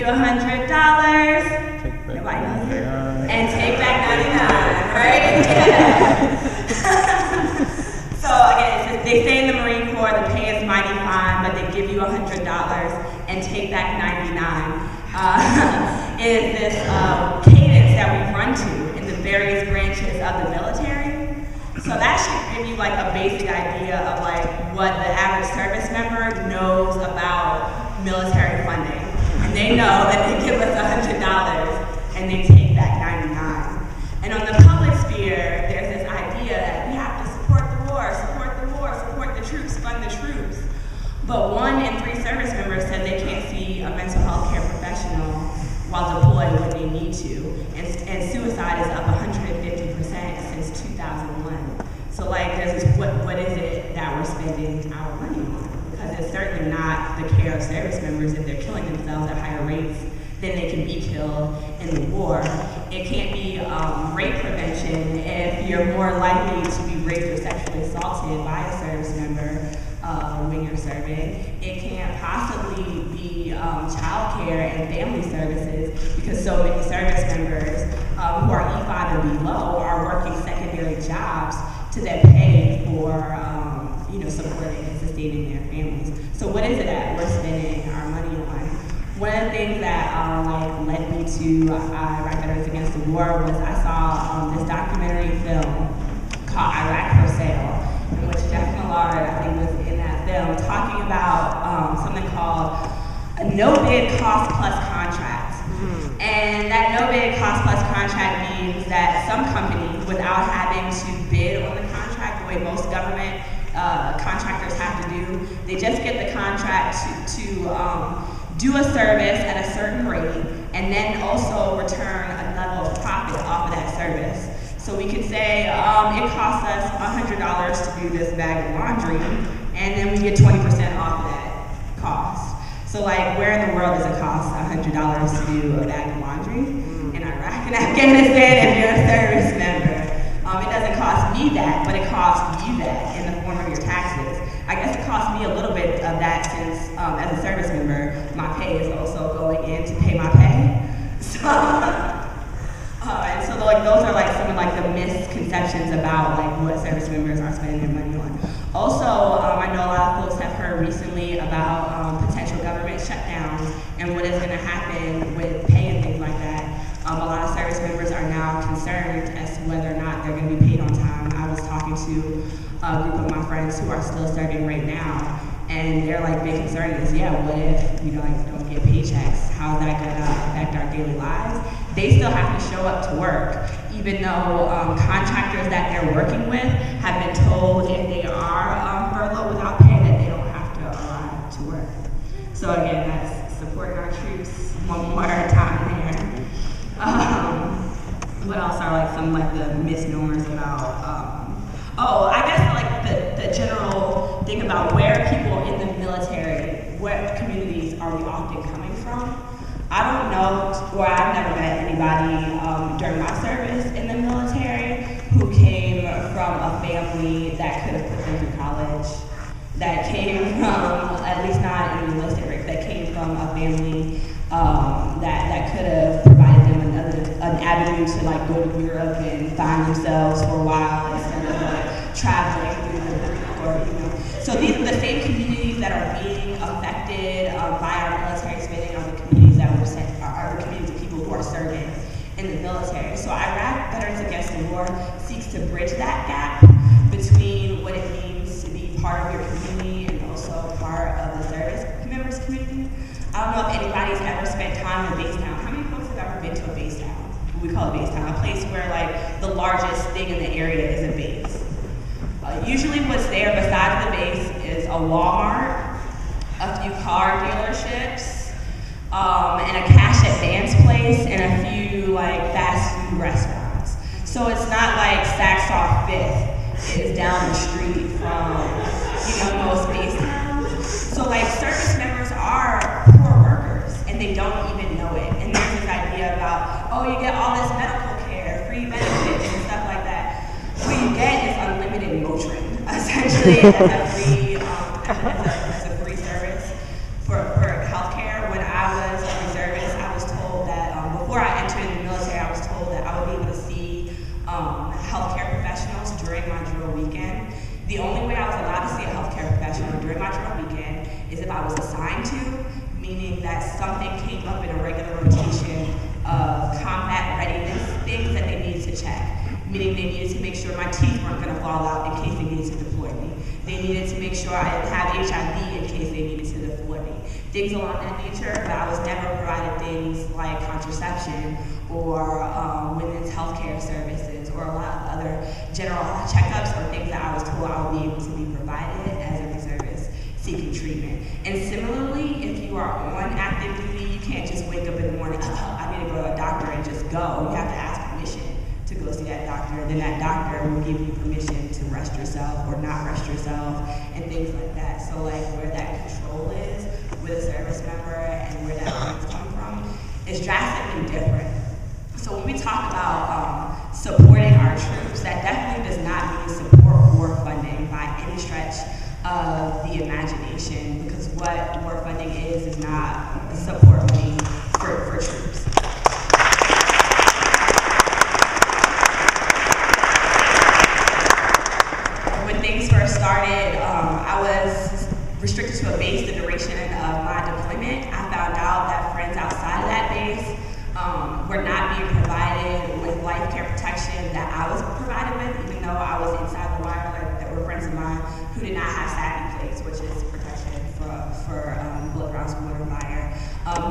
you $100. Nobody knows it. And take back 99, right? So again, they say in the Marine Corps the pay is mighty fine, but they give you $100 and take back 99. Is this cadence that we run to in the various branches of the military. So that should give you like a basic idea of like what the average service member knows about military funding. And they know that they give us $100 and they take back 99. And on the public sphere, there's this idea that we have to support the war, support the troops, fund the troops. But 1 in 3 service members said they can't see a mental health care professional while deployed when they need to. And suicide is up 150% since 2001. So like, there's this, what is it that we're spending our money on? Because it's certainly not the care of service members if they're killing themselves at higher rates than they can be killed in the war. It can't be rape prevention if you're more likely to be raped or sexually assaulted by a service member when you're serving. It can't possibly be child care and family services because so many service members who are E5 and below are working secondary jobs to then pay for supporting and sustaining their families. So what is it that we're spending our money on? One of the things that led me to Iraq Veterans Against the War was I saw this documentary film called Iraq for Sale, in which Jeff Millard, I think, was in that film talking about something called a no-bid cost plus contract. And that no-bid cost plus contract means that some company, without having to bid on the contract the way most government contractors have to do, they just get the contract to do a service at a certain rate and then also return a level of profit off of that service. So we could say it costs us $100 to do this bag of laundry, and then we get 20% off of that cost. So like, where in the world does it cost $100 to do a bag of laundry? In Iraq and Afghanistan if you're a service member. It doesn't cost me that, but it costs you that in the form of your taxes. I guess it costs me a little bit of that since as a service member, my pay is also going in to pay my pay. So, and so like those are like some of like the misconceptions about like what service members are spending their money on. Also, I know a lot of folks have heard recently about potential government shutdowns and what is going to happen with pay and things like that. A lot of service members are now concerned as to whether or not they're going to be paid on time. I was talking to a group of my friends who are still serving right now, and their like big concern is, what if we don't get paychecks? How's that going to affect our daily lives? They still have to show up to work, even though contractors that they're working with have been told if they are furloughed without pay that they don't have to arrive to work. So again, that's supporting our troops one more time there. What else are like some like the misnomers about? I guess like the general thing about where people in the military, what communities are we often coming from? I don't know, or I've never met anybody during my service in the military who came from a family that could have put them through college, that came from, at least not in realistic rates, that came from a family that could have provided them an avenue to like go to Europe and find themselves for a while instead of like traveling through the Greek or So these are the same communities that are being affected by our military spending are the communities that are the communities of people who are serving in the military. So Iraq Veterans Against the War seeks to bridge that gap between what it means to be part of your community and also part of the service members community. I don't know if anybody's ever spent time in a base town. How many folks have ever been to a base town? We call it base town, a place where like the largest thing in the area is a base. Usually what's there besides the base is a Walmart, a few car dealerships, and a cash advance place, and a few like fast food restaurants. So it's not like Saxoff Fifth is down the street from most base towns. So like service members are poor workers and they don't even know it. And there's this idea about, you get all this medical care, free benefits and stuff like that. What you get is unlimited Motrin, essentially as a free service for healthcare. When I was a reservist, The only way I was allowed to see a healthcare professional during my drill weekend is if I was assigned to, meaning that something came up in a regular rotation of combat readiness, things that they needed to check. Meaning they needed to make sure my teeth weren't going to fall out in case they needed to deploy me. They needed to make sure I didn't have HIV in case they needed to deploy me. Things along that nature, but I was never provided things like contraception or women's health care services or a lot of other general checkups or things that I was told I would be able to be provided as a reservist seeking treatment. And similarly, if you are on active duty, you can't just wake up in the morning, I need to go to a doctor and just go. You have to ask permission to go see that doctor, and then that doctor will give you permission to rest yourself or not rest yourself and things like that. So like where that control is with a service member and where that things come from is drastically different. So when we talk about supporting our troops, that definitely does not mean support war funding by any stretch of the imagination, because what war funding is not support money for troops. When things first started, I was restricted to a base the duration of my deployment. I found out that friends outside of that base were not being provided with life care protection that I was provided with, even though I was inside the wire. Like, there were friends of mine who did not have SAPI plates, which is protection for blood grounds from water fire.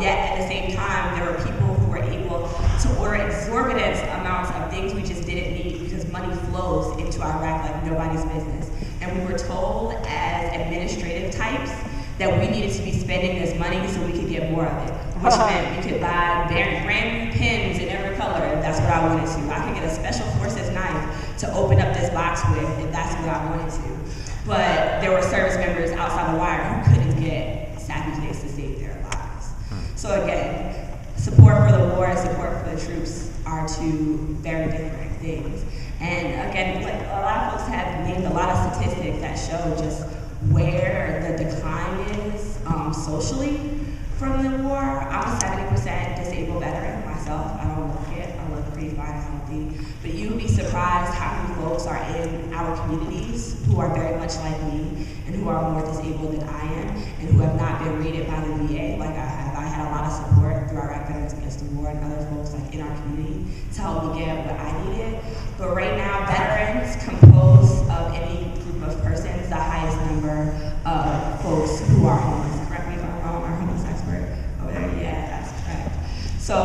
Yet at the same time, there were people who were able to order exorbitant amounts of things we just didn't need because money flows into Iraq like nobody's business. And we were told as administrative types that we needed to be spending this money so we could get more of it, which meant we could buy brand new pins in every color if that's what I wanted to. I could get a special forces knife to open up this box with if that's what I wanted to. But there were service members outside the wire who couldn't get SAPI plates to save their lives. So again, support for the war and support for the troops are two very different things. And again, like a lot of folks have named a lot of statistics that show just where the decline is socially from the war. I'm a 70% disabled veteran myself. I don't look it. I look pretty fine and healthy. But you'd be surprised how many folks are in our communities who are very much like me and who are more disabled than I am and who have not been rated by the VA like I have. I had a lot of support through Iraq Veterans Against the War and other folks like in our community to help me get what I needed. But right now, veterans compose of any group of persons the highest number of folks who are homeless. Correct me if I'm wrong, our homeless expert over there? Yeah, that's correct. So,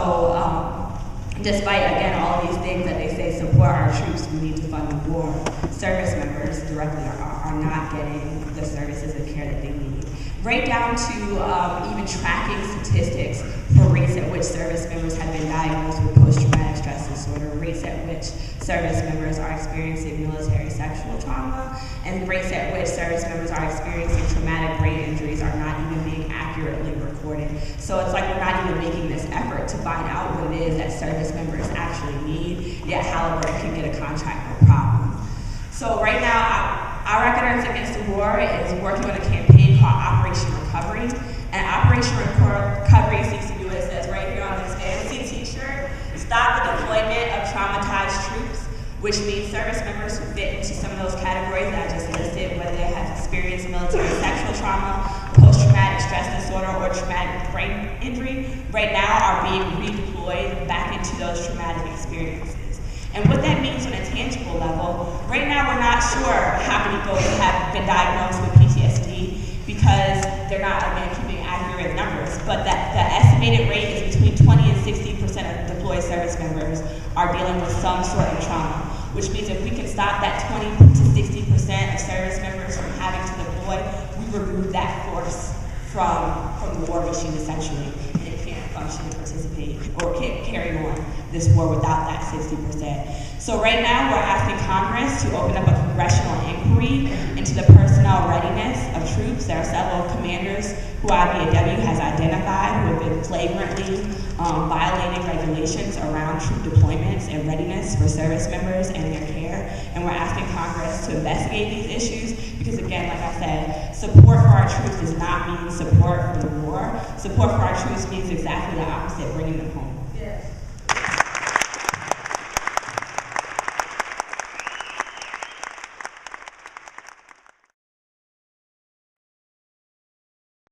despite, again, all of these things that they say support our troops, we need to fund the war, service members directly are not getting the services and care that they need. Right down to even tracking statistics for rates at which service members have been diagnosed with post-traumatic stress disorder, rates at which service members are experiencing military sexual trauma, and rates at which service members are experiencing traumatic brain injuries are not even being accurately recorded. So it's like we're not even making this effort to find out what it is that service members actually need, yet Halliburton can get a contract no problem. So right now, Iraq Veterans Against the War is working on a campaign called Operation Recovery. And Operation Recovery seeks to do what it says right here on this fancy t-shirt: stop the deployment of traumatized troops, which means service members who fit into some of those categories that I just listed, whether they have experienced military sexual trauma, post-traumatic stress disorder, or traumatic brain injury, right now are being redeployed back into those traumatic experiences. And what that means on a tangible level, right now we're not sure how many folks have been diagnosed with PTSD because they're not, again, keeping accurate numbers, but that the estimated rate is between 20 and 60% of deployed service members are dealing with some sort of trauma, which means if we can stop that 20 to 60% of service members from having to deploy, we remove that force from the war machine essentially, and it can't function and participate or can't carry on this war without that 60%. So right now we're asking Congress to open up a congressional inquiry into the personnel readiness of troops. There are several commanders who IVAW has identified who have been flagrantly violating regulations around troop deployments and readiness for service members and their care. And we're asking Congress to investigate these issues because, again, like I said, support for our troops does not mean support for the war. Support for our troops means exactly the opposite, bringing them home.